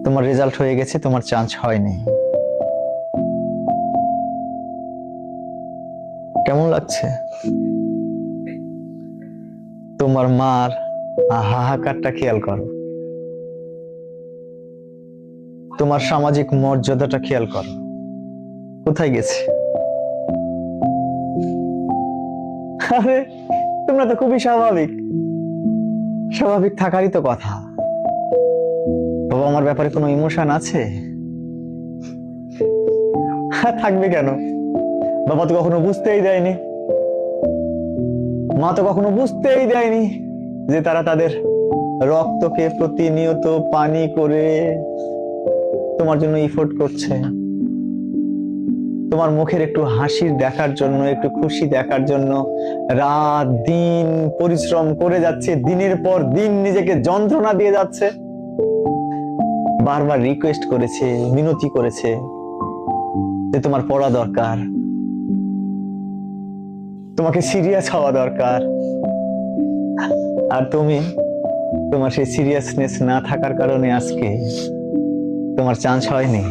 তোমার রেজাল্ট হয়ে গেছে, তোমার চান্স হয়নি। কেমন লাগছে? তোমার মার হাহাকারটা খেয়াল করো, তোমার সামাজিক মর্যাদাটা খেয়াল করো, কোথায় গেছে? আরে তোমরা তো খুবই স্বাভাবিক, স্বাভাবিক থাকারই তো কথা। বাবা আমার ব্যাপারে কোনো ইমোশন আছে? থাকবে কেন? বাবা তো কখনো বুঝতেই দেয়নি, মা তো কখনো বুঝতেই দেয়নি যে তারা তাদের রক্তকে প্রতিনিয়ত পানি করে তোমার জন্য ইফোর্ট করছে, তোমার মুখের একটু হাসির দেখার জন্য, একটু খুশি দেখার জন্য রাত দিন পরিশ্রম করে যাচ্ছে, দিনের পর দিন নিজেকে যন্ত্রণা দিয়ে যাচ্ছে। বারবার রিকোয়েস্ট করেছে, মিনতি করেছে যে তোমার পড়া দরকার, তোমাকে সিরিয়াস হওয়া দরকার। আর তুমি, তোমার সেই সিরিয়াসনেস না থাকার কারণে আজকে তোমার চান্স হয়নি।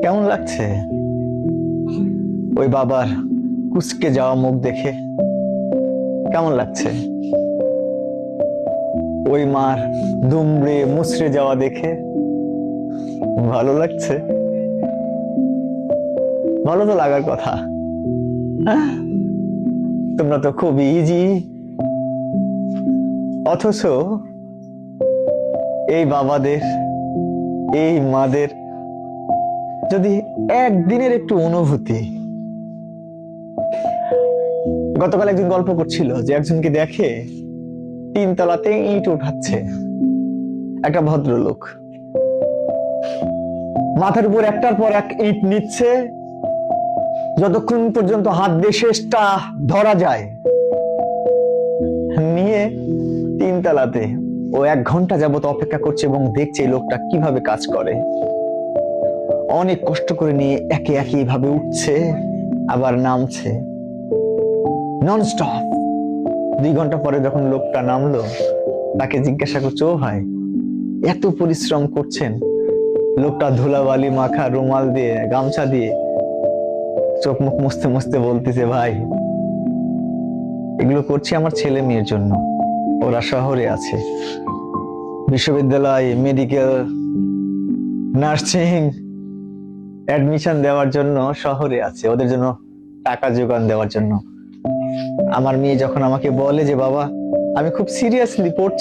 কেমন লাগছে ওই বাবার কুঁচকে যাওয়া মুখ দেখে? কেমন লাগছে ওই মার দুমড়ে মুচড়ে যাওয়া দেখে? ভালো লাগছে? ভালো তো লাগার কথা। তোমরা তো খুব ইজি, অথচ এই বাবাদের, এই মাদের যদি একদিনের একটু অনুভূতি। গতকাল একজন গল্প করছিল যে একজনকে দেখে 3 তলাতে ইট উঠাচ্ছে একটা ভদ্রলোক, মাথার উপর একটার পর এক ইট নিচ্ছে, যতক্ষণ পর্যন্ত হাত দিয়ে শেষটা ধরা যায়, নিয়ে 3 তলাতে ও 1 ঘন্টা যাবত অপেক্ষা করছে এবং দেখছে এই লোকটা কিভাবে কাজ করে। অনেক কষ্ট করে নিয়ে একে একে এইভাবে উঠছে আবার নামছে ননস্টপ। 2 ঘন্টা পরে যখন লোকটা নামলো, তাকে জিজ্ঞাসা করছে, ও ভাই এত পরিশ্রম করছেন? লোকটা ধুলাবালি মাখা রুমাল দিয়ে, গামছা দিয়ে চোখ মুখ মুছতে মুছতে বলতেছে, ভাই এগুলো করছি আমার ছেলে মেয়ের জন্য, ওরা শহরে আছে, বিশ্ববিদ্যালয়, মেডিকেল, নার্সিং অ্যাডমিশন দেওয়ার জন্য শহরে আছে, ওদের জন্য টাকা জোগান দেওয়ার জন্য। আমার মেয়ে যখন আমাকে বলে যে বাবা আমি খুব সিরিয়াসলি পড়ছি,